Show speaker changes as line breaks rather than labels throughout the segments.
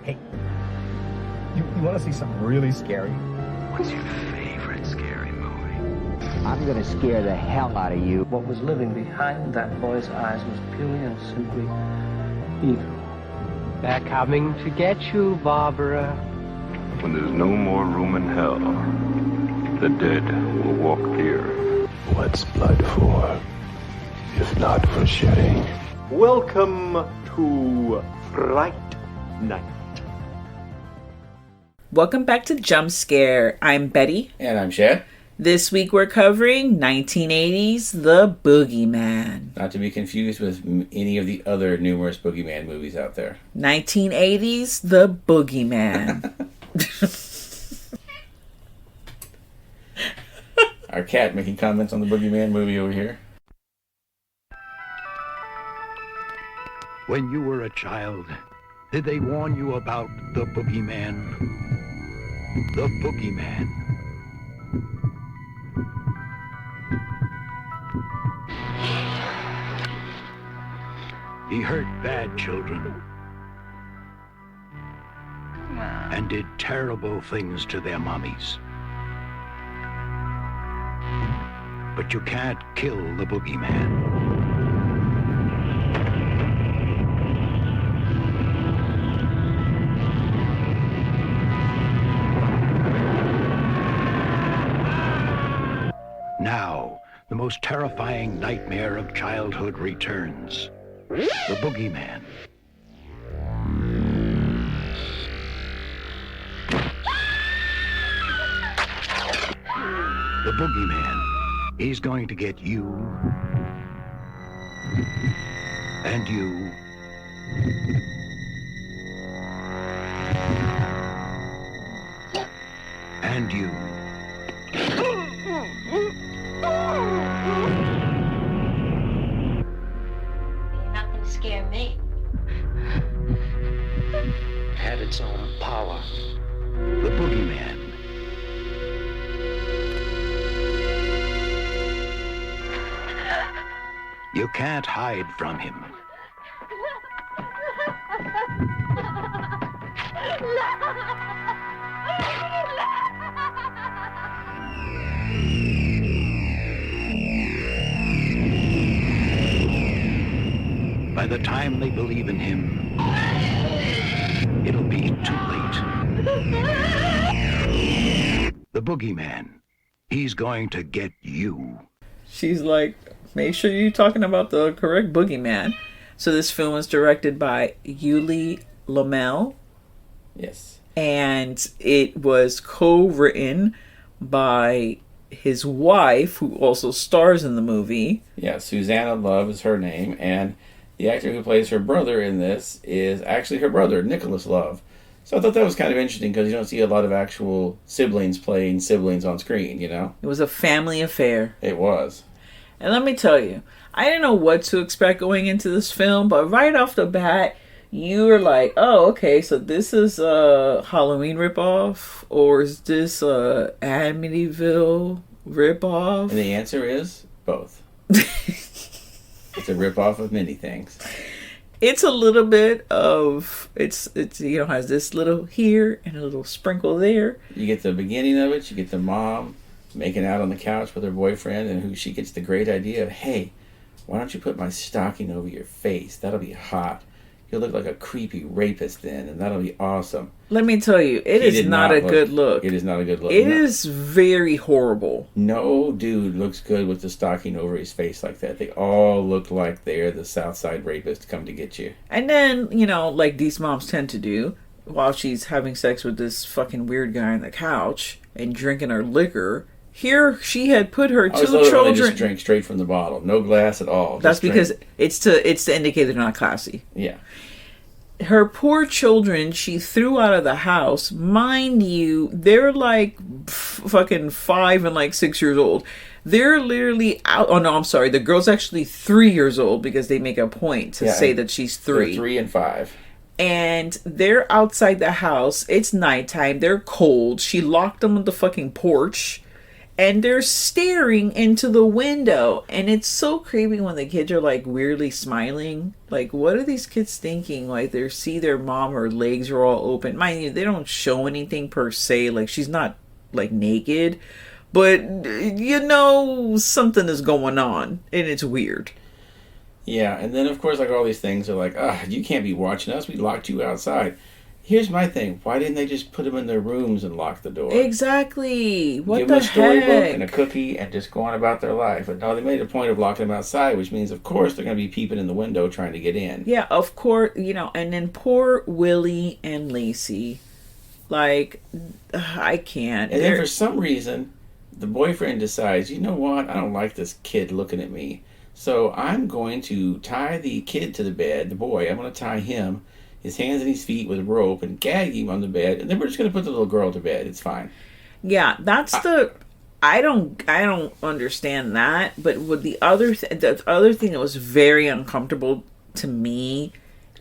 Hey, you want to see something really scary?
What's your favorite scary movie?
I'm gonna scare the hell out of you.
What was living behind that boy's eyes was purely and simply evil.
They're coming to get you, Barbara.
When there's no more room in hell, the dead will walk here.
What's blood for, if not for shedding?
Welcome to Fright Night.
Welcome back to Jump Scare. I'm Betty.
And I'm Chad.
This week we're covering 1980's The Boogeyman.
Not to be confused with any of the other numerous Boogeyman movies out there.
1980's The Boogeyman.
Our cat making comments on the Boogeyman movie over here.
When you were a child, did they warn you about the Boogeyman? The Boogeyman. He hurt bad children and did terrible things to their mommies. But you can't kill the Boogeyman. Now, the most terrifying nightmare of childhood returns. The Boogeyman. The Boogeyman. He's going to get you. And you. And you.
You're not going to scare me.
Had its own power.
The Boogeyman. You can't hide from him. By the time they believe in him, it'll be too late. The Boogeyman, he's going to get you.
She's like, make sure you're talking about the correct Boogeyman. So this film was directed by Uli Lommel.
Yes.
And it was co-written by his wife, who also stars in the movie.
Yeah, Susanna Love is her name. And the actor who plays her brother in this is actually her brother, Nicholas Love. So I thought that was kind of interesting because you don't see a lot of actual siblings playing siblings on screen, you know?
It was a family affair.
It was.
And let me tell you, I didn't know what to expect going into this film, but right off the bat, you were like, oh, okay, so this is a Halloween ripoff, or is this a Amityville ripoff?
And the answer is both. It's a ripoff of many things.
It's a little bit of, it's you know, has this little here and a little sprinkle there.
You get the beginning of it, you get the mom making out on the couch with her boyfriend, and who she gets the great idea of, hey, why don't you put my stocking over your face? That'll be hot. You'll look like a creepy rapist then, and that'll be awesome.
Let me tell you, it is not a good look.
It is not a good look.
It is very horrible.
No dude looks good with the stocking over his face like that. They all look like they're the Southside rapist come to get you.
And then, you know, like these moms tend to do, while she's having sex with this fucking weird guy on the couch and drinking her liquor, here she had put her two children.
They just drink straight from the bottle, no glass at all.
That's because it's to indicate they're not classy.
Yeah.
Her poor children, she threw out of the house. Mind you, they're like fucking 5 and like 6 years old. They're literally out. Oh no, I'm sorry. The girl's actually 3 years old because they make a point to say that she's 3.
They're 3 and 5.
And they're outside the house. It's nighttime. They're cold. She locked them on the fucking porch. and they're staring into the window, and it's so creepy when the kids are like weirdly smiling. Like, what are these kids thinking? Like, they see their mom, her legs are all open. Mind you, they don't show anything per se. Like, she's not like naked, but you know something is going on, and it's weird.
Yeah, and then of course, like, all these things are like, you can't be watching us. We locked you outside. Here's my thing. Why didn't they just put them in their rooms and lock the door?
Exactly. What
Give
the
them a storybook
heck?
and a cookie and just go on about their life. But no, they made a point of locking them outside, which means, of course, they're going to be peeping in the window trying to get in.
Yeah, of course, you know, and then poor Willie and Lacey. Like, I can't.
And then for some reason, the boyfriend decides, you know what? I don't like this kid looking at me. So I'm going to tie the kid to the bed, the boy. I'm going to tie him, his hands and his feet with a rope, and gag him on the bed. And then we're just going to put the little girl to bed. It's fine.
Yeah, that's I don't understand that. But with the other thing that was very uncomfortable to me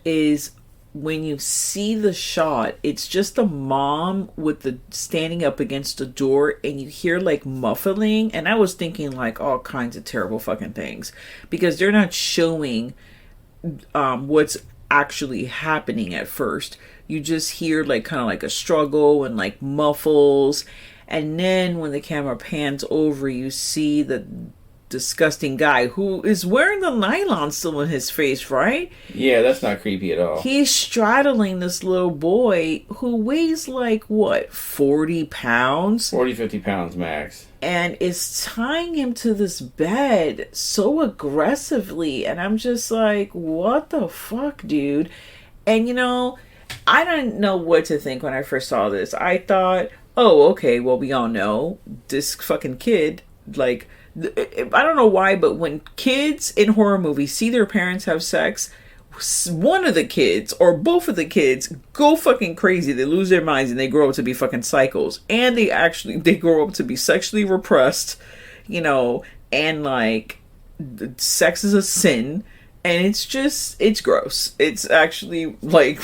is when you see the shot, it's just the mom with the standing up against the door, and you hear like muffling, and I was thinking like all kinds of terrible fucking things because they're not showing what's actually happening at first. You just hear like kind of like a struggle and like muffles, and then when the camera pans over, you see the disgusting guy who is wearing the nylon still in his face, right?
Yeah, that's not creepy at all.
He's straddling this little boy who weighs like, what, 40 pounds?
40, 50 pounds max.
And is tying him to this bed so aggressively. And I'm just like, what the fuck, dude? And, you know, I didn't know what to think when I first saw this. I thought, oh, okay, well, we all know this fucking kid, like, I don't know why, but when kids in horror movies see their parents have sex, one of the kids or both of the kids go fucking crazy. They lose their minds and they grow up to be fucking psychos. And they grow up to be sexually repressed, you know, and like sex is a sin. And it's gross. It's actually like,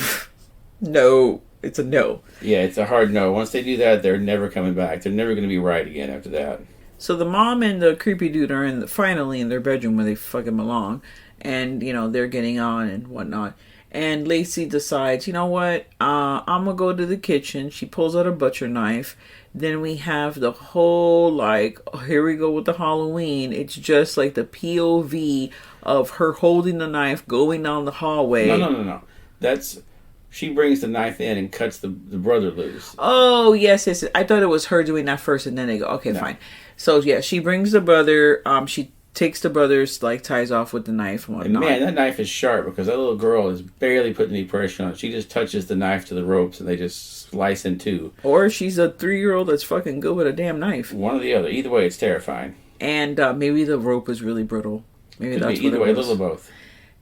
no, it's a no.
Yeah, it's a hard no. Once they do that, they're never coming back. They're never going to be right again after that.
So the mom and the creepy dude are finally in their bedroom where they fucking belong. And, you know, they're getting on and whatnot. And Lacey decides, you know what? I'm going to go to the kitchen. She pulls out a butcher knife. Then we have the whole, like, here we go with the Halloween. It's just like the POV of her holding the knife, going down the hallway.
No. She brings the knife in and cuts the brother loose.
Oh, yes. I thought it was her doing that first, and then they go, okay, fine. So, yeah, she brings the brother. She takes the brother's, like, ties off with the knife and whatnot.
And man, that knife is sharp because that little girl is barely putting any pressure on it. She just touches the knife to the ropes and they just slice in two.
Or she's a 3-year-old that's fucking good with a damn knife.
One or the other. Either way, it's terrifying.
And maybe the rope was really brittle. Maybe
Could
that's
be either
what
way,
it
a
was.
little of both.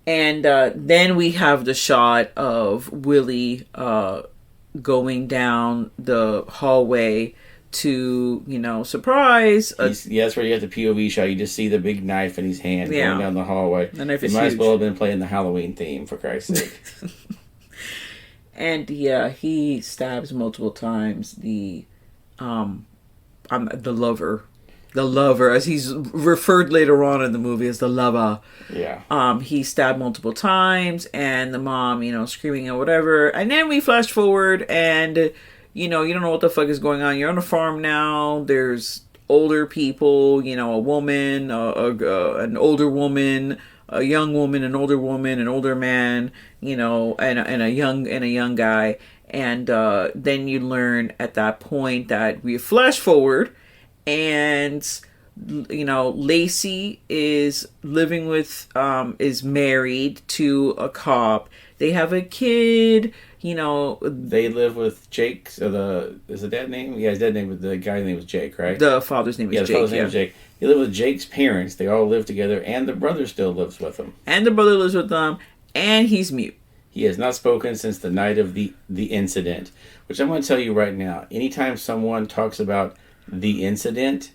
And then we have the shot of Willie going down the hallway to, you know, surprise.
That's where you have the POV shot. You just see the big knife in his hand going down the hallway.
The knife
it
is
might
huge.
as well have been playing the Halloween theme, for Christ's sake.
And yeah, he stabs multiple times the lover. The lover, as he's referred later on in the movie as the lover.
Yeah.
He stabbed multiple times, and the mom, you know, screaming or whatever. And then we flash forward, and you know, you don't know what the fuck is going on. You're on a farm now. There's older people, you know, a woman, an older woman, a young woman, an older woman, an older man, you know, and a young guy. And then you learn at that point that we flash forward, and you know, Lacey is living with, is married to a cop. They have a kid. You know,
they live with Jake. So is the dad name? Yeah, his dad name was the guy's name was Jake, right?
The father's name is Jake.
The father's name is Jake. They live with Jake's parents. They all live together, and the brother still lives with them.
And the brother lives with them, and he's mute.
He has not spoken since the night of the incident. Which I'm going to tell you right now. Anytime someone talks about the incident,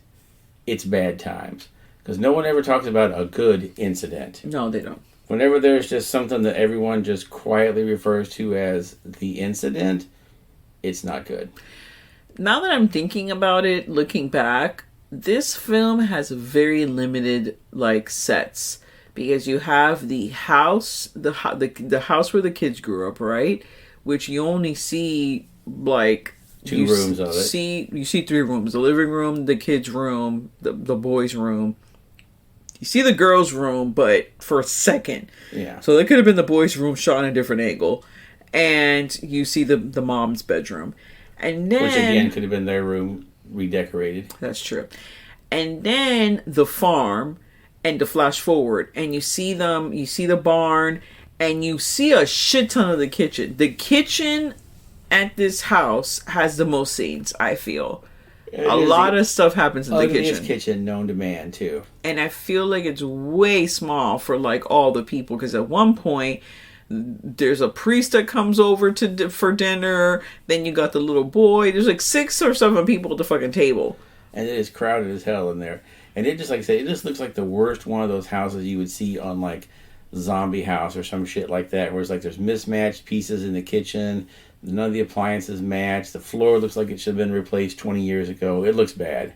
it's bad times, because no one ever talks about a good incident.
No, they don't.
Whenever there's just something that everyone just quietly refers to as the incident, it's not good.
Now that I'm thinking about it, looking back, this film has very limited like sets because you have the house, the house where the kids grew up, right? Which you only see like
two rooms of it.
You see three rooms: the living room, the kids' room, the boys' room. You see the girls' room, but for a second.
Yeah.
So that could have been the boys' room shot on a different angle, and you see the mom's bedroom, and then
which again could have been their room redecorated.
That's true. And then the farm and the flash forward and you see them, you see the barn and you see a shit ton of the kitchen. The kitchen at this house has the most scenes, I feel. A lot of stuff happens in the kitchen.
Kitchen known to man too.
And I feel like it's way small for like all the people because at one point there's a priest that comes over for dinner. Then you got the little boy. There's like 6 or 7 people at the fucking table.
And it is crowded as hell in there. And it just, like I say, it just looks like the worst one of those houses you would see on like Zombie House or some shit like that. Where it's like there's mismatched pieces in the kitchen. None of the appliances match. The floor looks like it should have been replaced 20 years ago. It looks bad.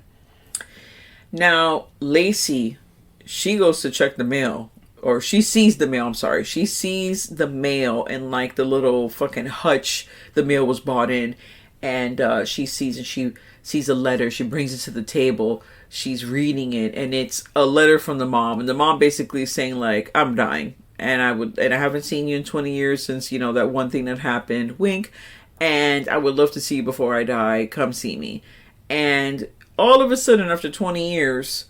Now, Lacey, she goes to check the mail. Or she sees the mail, I'm sorry. She sees the mail in like the little fucking hutch the mail was bought in. And she sees a letter. She brings it to the table. She's reading it. And it's a letter from the mom. And the mom basically is saying like, I'm dying. And I haven't seen you in 20 years since, you know, that one thing that happened. Wink. And I would love to see you before I die. Come see me. And all of a sudden, after 20 years,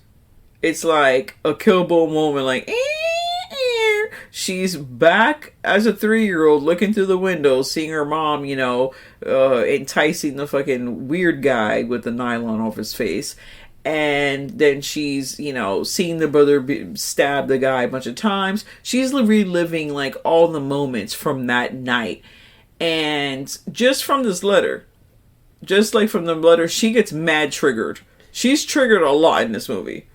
it's like a Kill Bill moment. Like, she's back as a 3-year-old looking through the window, seeing her mom, you know, enticing the fucking weird guy with the nylon off his face. And then she's, you know, seeing the brother stab the guy a bunch of times. She's reliving, like, all the moments from that night. And just from this letter, just like from the letter, she gets mad triggered. She's triggered a lot in this movie.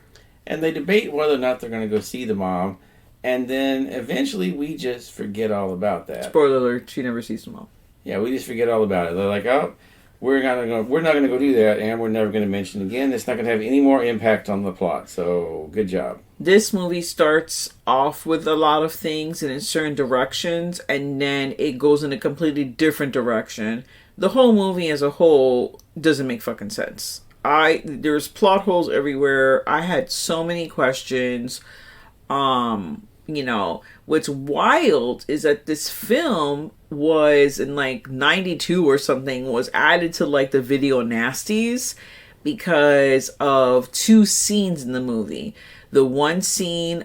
And they debate whether or not they're going to go see the mom. And then eventually we just forget all about that.
Spoiler alert, she never sees the mom.
Yeah, we just forget all about it. They're like, oh, we're not going to go do that, and we're never going to mention it again. It's not going to have any more impact on the plot. So, good job.
This movie starts off with a lot of things and in certain directions, and then it goes in a completely different direction. The whole movie as a whole doesn't make fucking sense. There's plot holes everywhere. I had so many questions. You know, what's wild is that this film was in like 92 or something, was added to like the video nasties because of 2 scenes in the movie. The one scene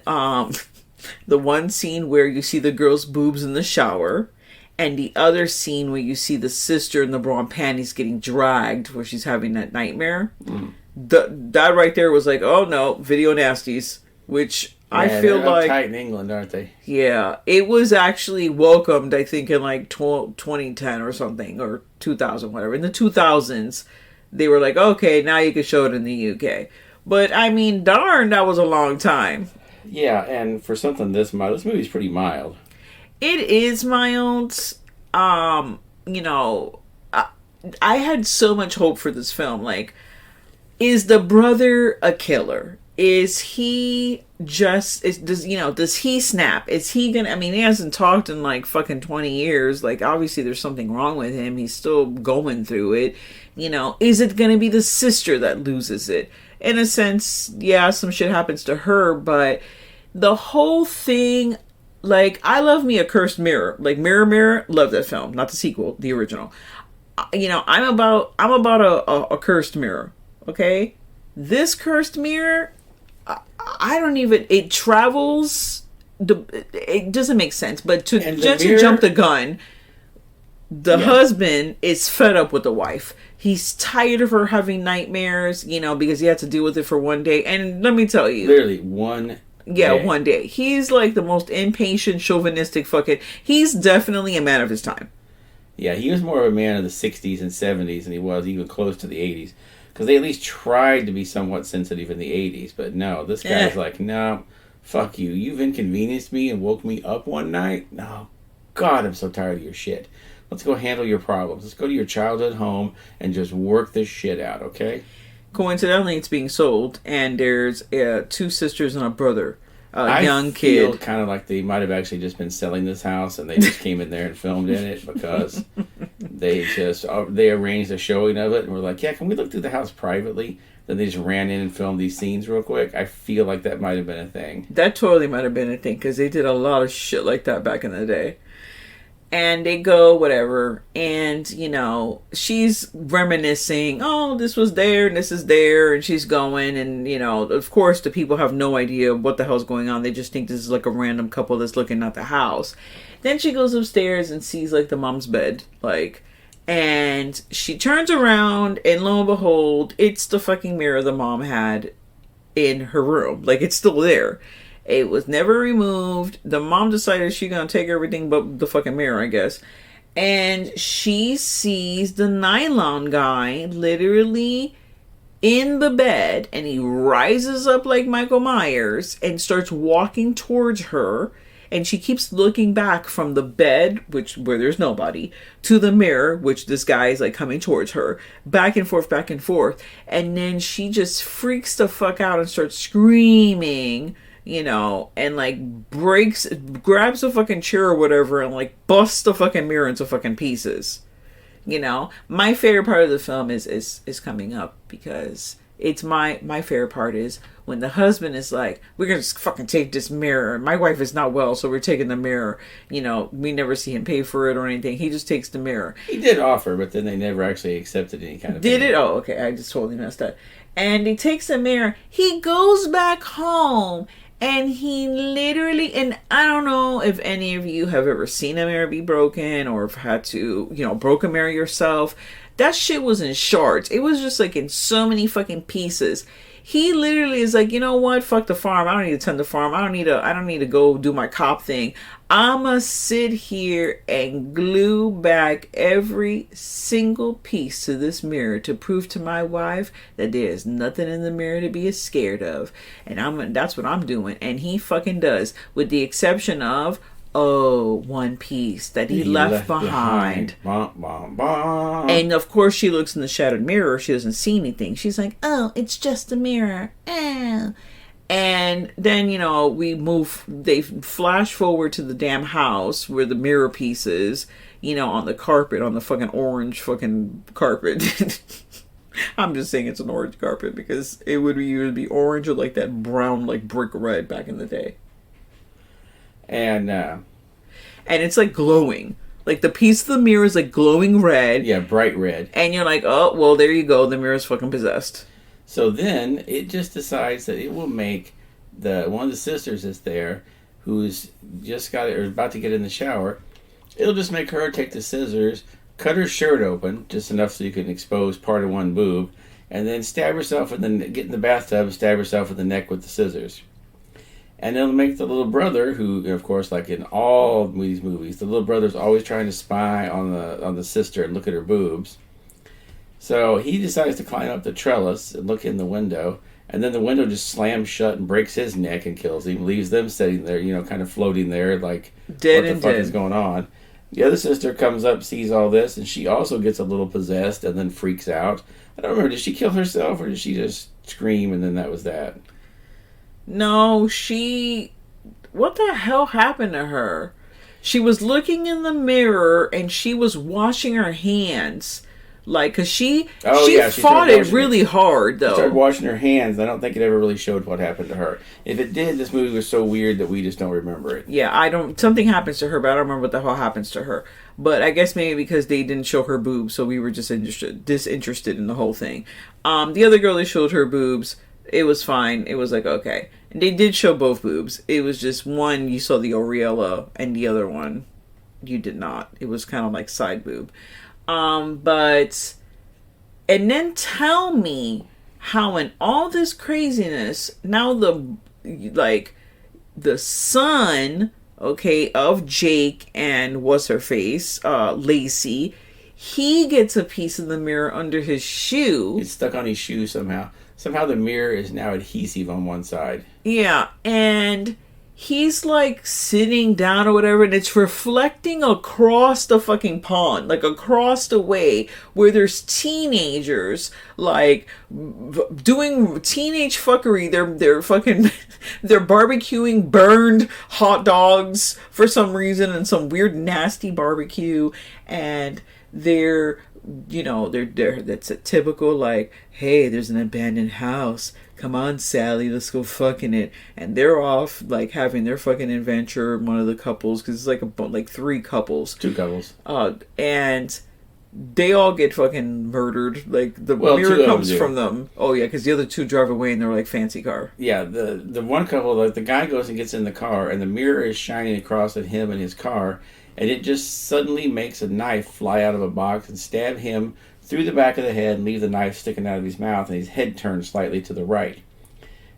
where you see the girl's boobs in the shower, and the other scene where you see the sister in the bra and panties getting dragged where she's having that nightmare. That right there was like, oh no, video nasties, which I feel like
tight in England, aren't they?
Yeah, it was actually welcomed, I think, in like 2010 or something, or 2000, whatever. In the 2000s, they were like, okay, now you can show it in the UK. But I mean, darn, that was a long time.
Yeah, and for something this mild, this movie's pretty mild.
It is mild. You know, I had so much hope for this film. Like, is the brother a killer? Is he does he snap? Is he gonna, I mean, he hasn't talked in like fucking 20 years. Like, obviously there's something wrong with him. He's still going through it. You know, is it gonna be the sister that loses it? In a sense, yeah, some shit happens to her, but the whole thing, like, I love me a Cursed Mirror. Like, Mirror, Mirror, love that film. Not the sequel, the original. You know, I'm about a Cursed Mirror, okay? This Cursed Mirror, I don't even, it travels, it doesn't make sense, but to jump the gun, the husband is fed up with the wife. He's tired of her having nightmares, you know, because he had to deal with it for one day. And let me tell you,
literally one day.
He's like the most impatient, chauvinistic fucking, he's definitely a man of his time.
Yeah, he was more of a man of the 60s and 70s than he was even close to the 80s. Because they at least tried to be somewhat sensitive in the 80s. But no, this guy's like, no, fuck you. You've inconvenienced me and woke me up one night. No, God, I'm so tired of your shit. Let's go handle your problems. Let's go to your childhood home and just work this shit out, okay?
Coincidentally, it's being sold, and there's 2 sisters and a brother, a young
I feel
kid.
kind of like they might have actually just been selling this house, and they just came in there and filmed in it because they arranged a showing of it, and were like, yeah, can we look through the house privately? Then they just ran in and filmed these scenes real quick. I feel like that might have been a thing.
That totally might have been a thing, because they did a lot of shit like that back in the day. And they go, whatever, and, you know, she's reminiscing, oh, this was there, and this is there, and she's going, and, you know, of course, the people have no idea what the hell's going on. They just think this is, like, a random couple that's looking at the house. Then she goes upstairs and sees, like, the mom's bed, like, and she turns around, and lo and behold, it's the fucking mirror the mom had in her room. Like, it's still there. It was never removed. The mom decided she's gonna take everything but the fucking mirror, I guess. And she sees the nylon guy literally in the bed, and he rises up like Michael Myers and starts walking towards her. And she keeps looking back from the bed, where there's nobody, to the mirror, which this guy is like coming towards her, back and forth, back and forth. And then she just freaks the fuck out and starts screaming, you know, and like grabs a fucking chair or whatever and like busts the fucking mirror into fucking pieces. You know, my favorite part of the film is coming up, because it's my favorite part is when the husband is like, we're gonna just fucking take this mirror. My wife is not well, so we're taking the mirror. You know, we never see him pay for it or anything. He just takes the mirror.
He did offer, but then they never actually accepted any kind of
Did
payment.
it? Oh, okay. I just totally messed up. And he takes the mirror. He goes back home. And he literally, and I don't know if any of you have ever seen a mirror be broken or have had to, you know, broke a mirror yourself. That shit was in shards. It was just like in so many fucking pieces. He literally is like, you know what? Fuck the farm. I don't need to tend the farm. I don't need to go do my cop thing. I'ma sit here and glue back every single piece to this mirror to prove to my wife that there is nothing in the mirror to be scared of. And that's what I'm doing. And he fucking does, with the exception of one piece that he left behind.
Bah, bah, bah.
And of course she looks in the shattered mirror. She doesn't see anything. She's like, oh, it's just a mirror. Oh. And then, you know, they flash forward to the damn house where the mirror piece is, you know, on the carpet, on the fucking orange fucking carpet. I'm just saying it's an orange carpet because it would either be orange or like that brown, like brick red back in the day.
And
it's like glowing. Like the piece of the mirror is like glowing red.
Yeah, bright red.
And you're like, oh, well, there you go. The mirror's fucking possessed.
So then it just decides that it will make one of the sisters that's there, who's just about to get in the shower, it'll just make her take the scissors, cut her shirt open, just enough so you can expose part of one boob, and then stab herself get in the bathtub and stab herself in the neck with the scissors. And it'll make the little brother, who, of course, like in all these movies, the little brother's always trying to spy on the sister and look at her boobs. So he decides to climb up the trellis and look in the window, and then the window just slams shut and breaks his neck and kills him, leaves them sitting there, you know, kind of floating there, like,
dead
what the fuck is going on? The other sister comes up, sees all this, and she also gets a little possessed and then freaks out. I don't remember, did she kill herself, or did she just scream and then that was that?
No, what the hell happened to her? She was looking in the mirror and she was washing her hands. Like, cause she fought it really hard, though.
She started washing her hands. I don't think it ever really showed what happened to her. If it did, this movie was so weird that we just don't remember it.
Yeah, something happens to her, but I don't remember what the hell happens to her. But I guess maybe because they didn't show her boobs, so we were just disinterested in the whole thing. The other girl, they showed her boobs. It was fine. It was like, okay. And they did show both boobs. It was just one, you saw the areola, and the other one, you did not. It was kind of like side boob. And then tell me how in all this craziness, now the son, okay, of Jake and what's her face, Lacey, he gets a piece of the mirror under his shoe.
It's stuck on his shoe somehow. Somehow the mirror is now adhesive on one side.
Yeah, and he's like sitting down or whatever, and it's reflecting across the fucking pond, like across the way, where there's teenagers like doing teenage fuckery. They're fucking they're barbecuing burned hot dogs for some reason, and some weird nasty barbecue, and they're that's a typical like, hey, there's an abandoned house, come on Sally, let's go fucking it. And they're off like having their fucking adventure, one of the couples, because it's like three couples,
two couples,
and they all get fucking murdered. Like the mirror comes from them. Oh yeah, because the other two drive away in their like fancy car.
Yeah, the one couple, like the guy goes and gets in the car, and the mirror is shining across at him and his car, and it just suddenly makes a knife fly out of a box and stab him through the back of the head and leave the knife sticking out of his mouth, and his head turns slightly to the right.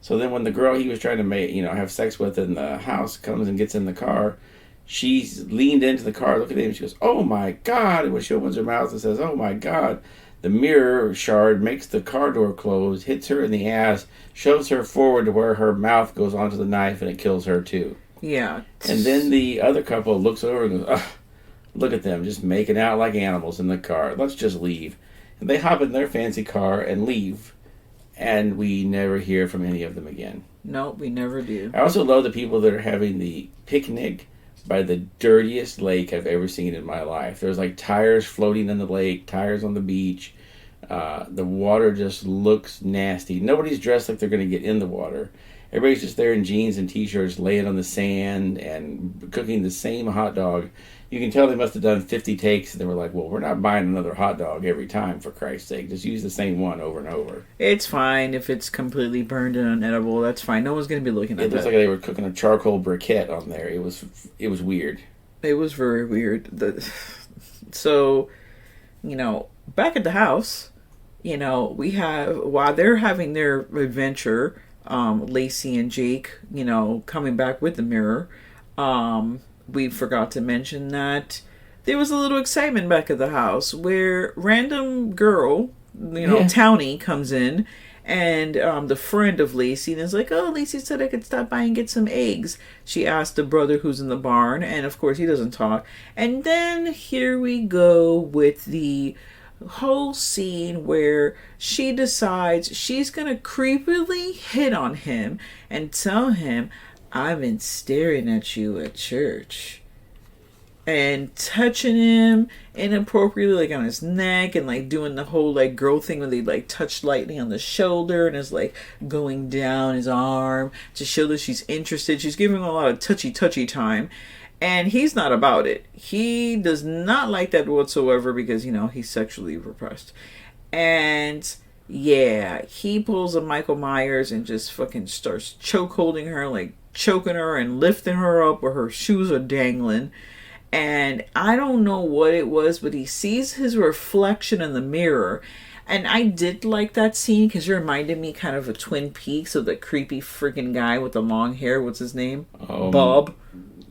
So then when the girl he was trying to have sex with in the house comes and gets in the car, she's leaned into the car, looking at him, and she goes, "Oh my God." And when she opens her mouth and says, "Oh my God," the mirror shard makes the car door close, hits her in the ass, shoves her forward to where her mouth goes onto the knife, and it kills her too.
Yeah.
And then the other couple looks over and goes, "Ugh, look at them, just making out like animals in the car. Let's just leave." And they hop in their fancy car and leave. And we never hear from any of them again.
No, we never do.
I also love the people that are having the picnic by the dirtiest lake I've ever seen in my life. There's like tires floating in the lake, tires on the beach. The water just looks nasty. Nobody's dressed like they're going to get in the water. Everybody's just there in jeans and t-shirts, laying on the sand and cooking the same hot dog. You can tell they must have done 50 takes, and they were like, well, we're not buying another hot dog every time, for Christ's sake. Just use the same one over and over.
It's fine if it's completely burned and unedible. That's fine. No one's going to be looking at
it. It looks like they were cooking a charcoal briquette on there. It was weird.
It was very weird. So, back at the house, we have, while they're having their adventure, Lacey and Jake, coming back with the mirror, we forgot to mention that there was a little excitement back at the house where random girl, Townie, comes in, and the friend of Lacey, and is like, "Oh, Lacey said I could stop by and get some eggs." She asked the brother who's in the barn, and of course he doesn't talk. And then here we go with the whole scene where she decides she's gonna creepily hit on him and tell him, "I've been staring at you at church," and touching him inappropriately, like on his neck, and like doing the whole like girl thing where they like touch lightly on the shoulder and is like going down his arm to show that she's interested. She's giving him a lot of touchy time, and he's not about it. He does not like that whatsoever because he's sexually repressed. And yeah, he pulls a Michael Myers and just fucking starts chokeholding her, like choking her and lifting her up where her shoes are dangling. And I don't know what it was, but he sees his reflection in the mirror. And I did like that scene because it reminded me kind of a Twin Peaks of the creepy freaking guy with the long hair. What's his name? Bob.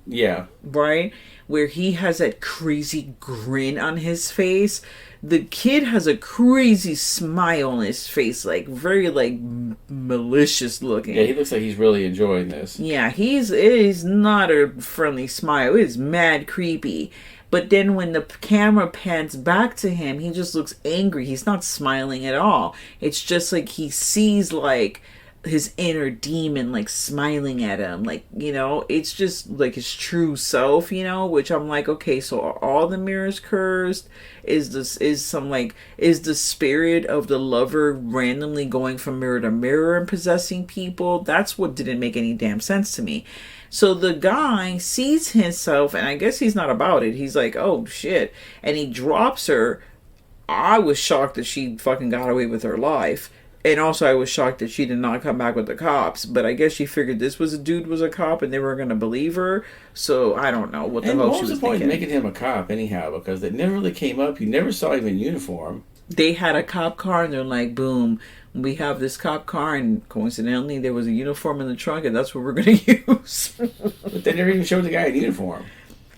Yeah.
Right? Where he has that crazy grin on his face. The kid has a crazy smile on his face, like very like malicious looking.
Yeah, he looks like he's really enjoying this.
Yeah, it is not a friendly smile. It is mad creepy. But then when the camera pans back to him, he just looks angry. He's not smiling at all. It's just like he sees like his inner demon like smiling at him, like it's just like his true self, which I'm like, okay, so are all the mirrors cursed? Is the spirit of the lover randomly going from mirror to mirror and possessing people? That's what didn't make any damn sense to me. So the guy sees himself, and I guess he's not about it. He's like, oh shit, and he drops her. I was shocked that she fucking got away with her life. And also I was shocked that she did not come back with the cops. But I guess she figured this was a cop and they were going to believe her. So I don't know what the hell she was thinking. And what was the point
of making him a cop anyhow? Because it never really came up. You never saw him in uniform.
They had a cop car and they're like, boom, we have this cop car. And coincidentally, there was a uniform in the trunk and that's what we're going to use.
But they never even showed the guy in uniform.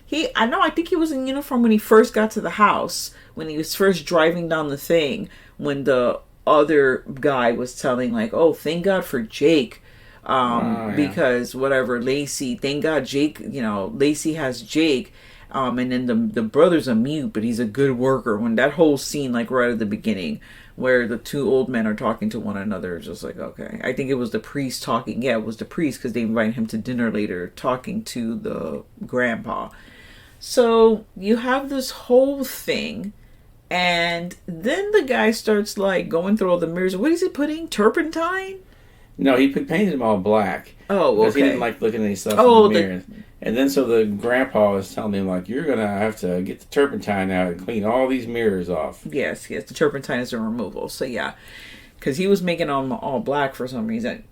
I think he was in uniform when he first got to the house. When he was first driving down the thing. When the other guy was telling like, oh, thank God for Jake. because whatever, Lacey, thank God Jake, Lacey has Jake, and then the brother's a mute, but he's a good worker. When that whole scene, like right at the beginning, where the two old men are talking to one another, it's just like, okay. I think it was the priest talking. Yeah, it was the priest, because they invited him to dinner later, talking to the grandpa. So you have this whole thing, and then the guy starts like going through all the mirrors. What is he putting? Turpentine?
No, he painted them all black.
Oh, okay.
Because he didn't like looking at himself in the mirror. And then so the grandpa was telling him, like, you're going to have to get the turpentine out and clean all these mirrors off.
Yes, the turpentine is a removal. So yeah, because he was making them all black for some reason.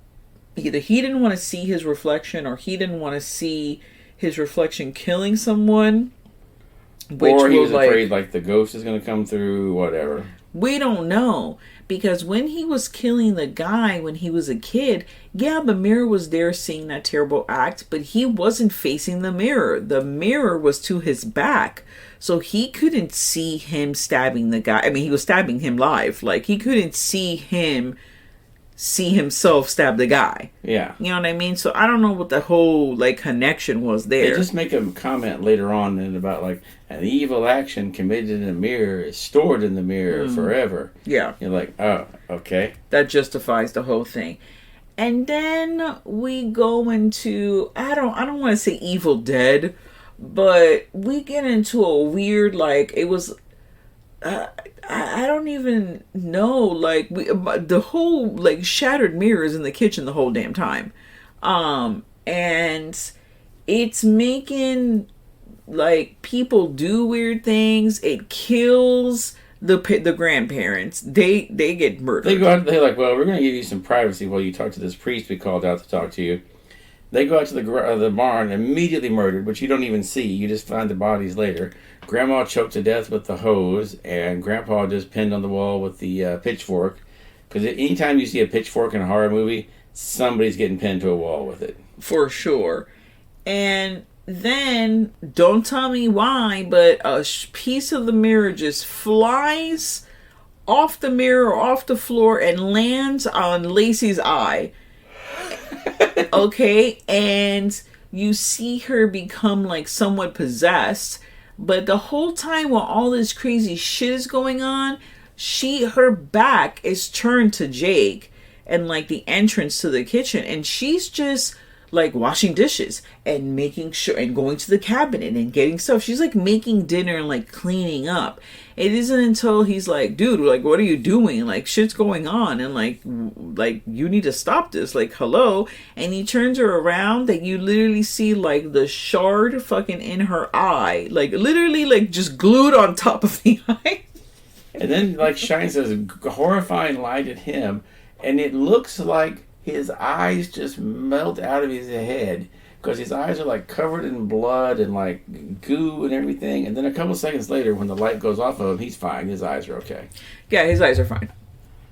Either he didn't want to see his reflection, or he didn't want to see his reflection killing someone.
Or he was afraid, like, the ghost is going to come through, whatever.
We don't know. Because when he was killing the guy when he was a kid, yeah, the mirror was there seeing that terrible act, but he wasn't facing the mirror. The mirror was to his back. So he couldn't see him stabbing the guy. I mean, he was stabbing him live. Like, he couldn't see himself stab the guy.
Yeah.
You know what I mean? So I don't know what the whole, like, connection was there.
They just make a comment later on about, like, an evil action committed in a mirror is stored in the mirror forever.
Yeah.
You're like, oh, okay.
That justifies the whole thing. And then we go into, I don't want to say Evil Dead, but we get into a weird, like, it was, I don't even know, like, the whole, like, shattered mirrors in the kitchen the whole damn time. And it's making, like, people do weird things. It kills the grandparents. They get murdered.
They go out, they're like, well, we're going to give you some privacy while you talk to this priest we called out to talk to you. They go out to the barn, immediately murdered, which you don't even see. You just find the bodies later. Grandma choked to death with the hose, and Grandpa just pinned on the wall with the pitchfork. Because anytime you see a pitchfork in a horror movie, somebody's getting pinned to a wall with it.
For sure. And then, don't tell me why, but a piece of the mirror just flies off the mirror, off the floor, and lands on Lacey's eye. Okay, and you see her become, like, somewhat possessed, but the whole time while all this crazy shit is going on, her back is turned to Jake and, like, the entrance to the kitchen, and she's just, like, washing dishes and making sure and going to the cabinet and getting stuff. She's, like, making dinner and, like, cleaning up. It isn't until he's like, dude, like, what are you doing? Like, shit's going on, and like you need to stop this. Like, hello. And he turns her around, that you literally see, like, the shard fucking in her eye, like, literally, like, just glued on top of the eye.
And then, like, shines this horrifying light at him, and it looks like his eyes just melt out of his head, because his eyes are, like, covered in blood and, like, goo and everything. And then a couple seconds later, when the light goes off of him, he's fine. His eyes are okay.
Yeah, his eyes are fine.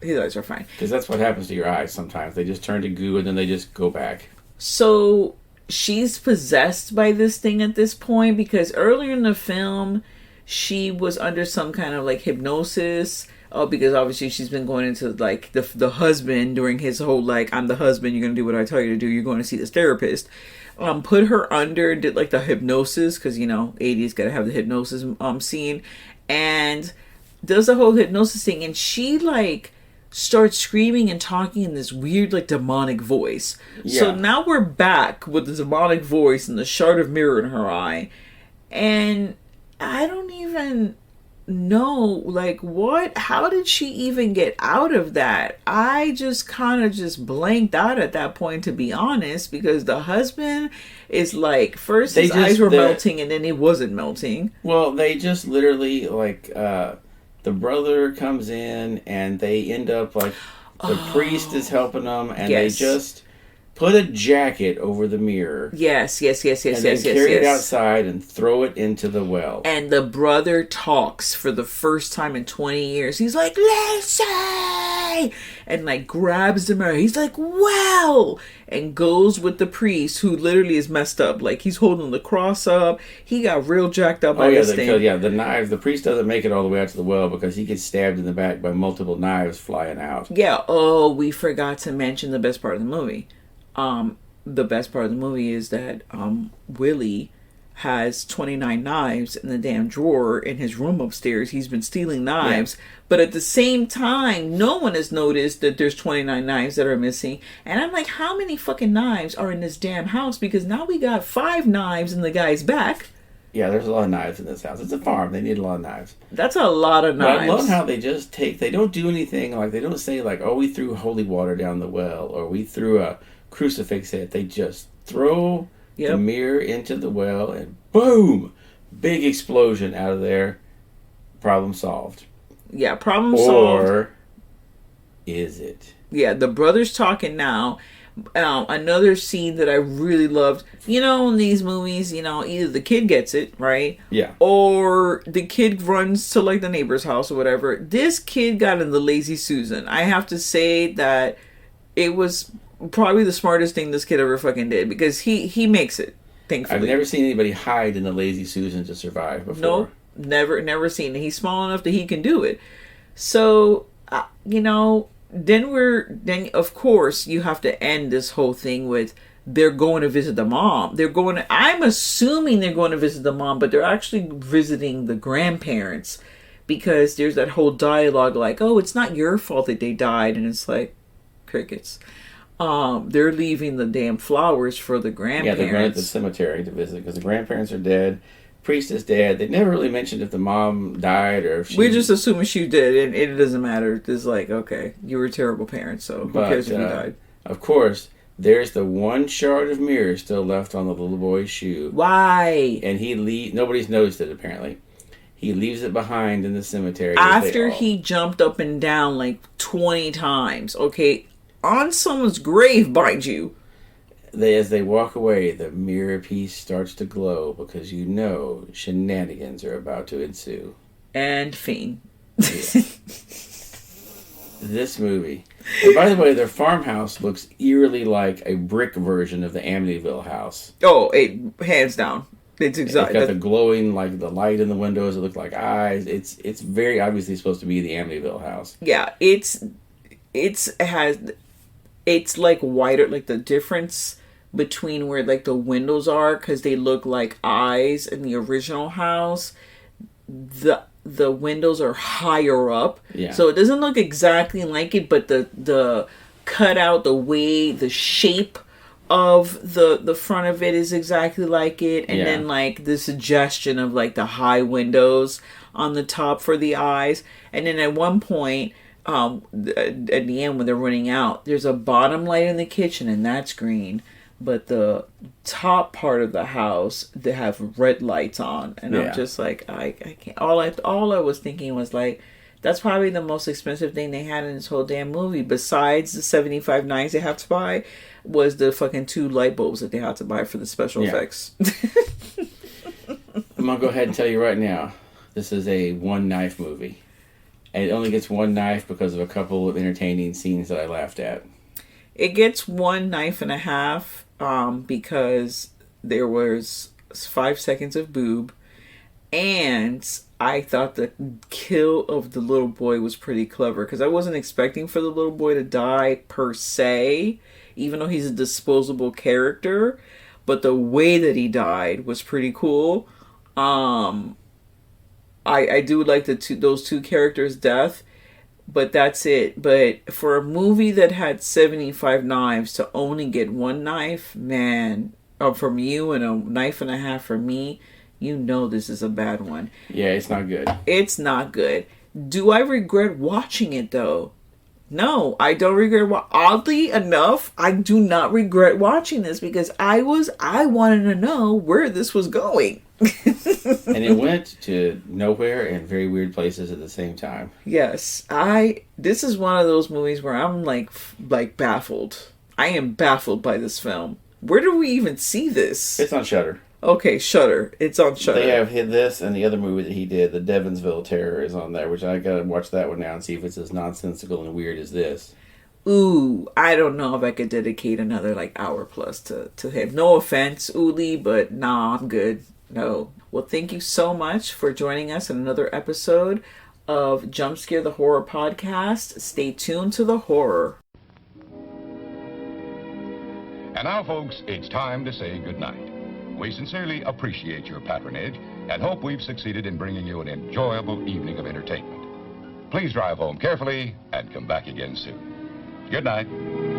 His eyes are fine.
Because that's what happens to your eyes sometimes. They just turn to goo and then they just go back.
So she's possessed by this thing at this point, because earlier in the film, she was under some kind of, like, hypnosis. Oh, because obviously she's been going into, like, the husband during his whole, like, I'm the husband, you're going to do what I tell you to do, you're going to see this therapist. Put her under, did, like, the hypnosis, because, 80s got to have the hypnosis scene, and does the whole hypnosis thing, and she, like, starts screaming and talking in this weird, like, demonic voice. Yeah. So now we're back with the demonic voice and the shard of mirror in her eye, and I don't even know, like, how did she even get out of that? I just kind of just blanked out at that point, to be honest, because the husband is like, first his eyes were melting and then it wasn't melting.
Well, they just literally, like, the brother comes in and they end up, like, the priest is helping them, and they just put a jacket over the mirror.
Yes. And
then carry it outside and throw it into the well.
And the brother talks for the first time in 20 years. He's like, Lacey! And, like, grabs the mirror. He's like, well! And goes with the priest, who literally is messed up. Like, he's holding the cross up. He got real jacked up by this thing.
The knives. The priest doesn't make it all the way out to the well because he gets stabbed in the back by multiple knives flying out.
Yeah. Oh, we forgot to mention the best part of the movie. The best part of the movie is that Willie has 29 knives in the damn drawer in his room upstairs. He's been stealing knives, but at the same time, no one has noticed that there's 29 knives that are missing. And I'm like, how many fucking knives are in this damn house? Because now we got 5 knives in the guy's back.
Yeah, there's a lot of knives in this house. It's a farm. They need a lot of knives.
That's a lot of knives.
But I love how they just they don't do anything, like, they don't say, like, oh, we threw holy water down the well, or we threw a crucifix at it. They just throw the mirror into the well, and boom! Big explosion out of there. Problem solved.
Yeah, problem solved.
Or is it?
Yeah, the brothers talking now. Another scene that I really loved, you know, in these movies, you know, either the kid gets it, right?
Yeah.
Or the kid runs to, like, the neighbor's house or whatever. This kid got in the Lazy Susan. I have to say that it was probably the smartest thing this kid ever fucking did, because he makes it, thankfully.
I've never seen anybody hide in the Lazy Susan to survive before.
Nope, never seen it. He's small enough that he can do it. So, you know... Then of course you have to end this whole thing with they're going to visit the mom. I'm assuming they're going to visit the mom, but they're actually visiting the grandparents, because there's that whole dialogue like, oh, it's not your fault that they died, and it's like crickets. They're leaving the damn flowers for the grandparents.
Yeah, they're going to the cemetery to visit because the grandparents are dead. Priest is dead. They never really mentioned if the mom died or if she...
We're just assuming she did, and it doesn't matter. It's like, okay, you were terrible parents, so who cares if you died?
Of course, there's the one shard of mirror still left on the little boy's shoe.
Why?
And nobody's noticed it, apparently. He leaves it behind in the cemetery.
After he jumped up and down like 20 times, okay? On someone's grave, mind you.
As they walk away, the mirror piece starts to glow because you know shenanigans are about to ensue.
And Fiend.
Yeah. This movie. And by the way, their farmhouse looks eerily like a brick version of the Amityville house.
Oh, hands down. It's exactly.
It's got the glowing, like the light in the windows. It looks like eyes. It's very obviously supposed to be the Amityville house.
Yeah, it's like whiter, like the difference between where like the windows are, because they look like eyes in the original house. The windows are higher up, so it doesn't look exactly like it, but the cutout, the way, the shape of the front of it is exactly like it, and then like the suggestion of like the high windows on the top for the eyes, and then at one point at the end when they're running out, there's a bottom light in the kitchen and that's green, but the top part of the house, they have red lights on, and I'm just like, I can't. All I was thinking was like, that's probably the most expensive thing they had in this whole damn movie, besides the 75 knives they have to buy, was the fucking 2 light bulbs that they had to buy for the special effects.
I'm gonna go ahead and tell you right now, this is a 1 knife movie, and it only gets 1 knife because of a couple of entertaining scenes that I laughed at.
It gets 1 knife and a half. Because there was 5 seconds of boob, and I thought the kill of the little boy was pretty clever, because I wasn't expecting for the little boy to die per se, even though he's a disposable character, but the way that he died was pretty cool. I do like those two characters' death, but that's it. But for a movie that had 75 knives to only get 1 knife, man, from you and a knife and a half from me, you know this is a bad one.
Yeah, it's not good.
It's not good. Do I regret watching it though? No, I don't regret. Oddly enough, I do not regret watching this, because I wanted to know where this was going.
And it went to nowhere and very weird places at the same time.
Yes, this is one of those movies where I'm like baffled. I am baffled by this film. Where do we even see this?
It's on Shudder.
Okay, Shudder. It's on Shudder.
They have hit this, and the other movie that he did, the Devonsville Terror, is on there, which I gotta watch that one now and see if it's as nonsensical and weird as this.
Ooh, I don't know if I could dedicate another like hour plus to him. No offense, Uli, but nah, I'm good. No. Well, thank you so much for joining us in another episode of Jump Scare the Horror Podcast. Stay tuned to the horror.
And now, folks, it's time to say goodnight. We sincerely appreciate your patronage and hope we've succeeded in bringing you an enjoyable evening of entertainment. Please drive home carefully and come back again soon. Good night.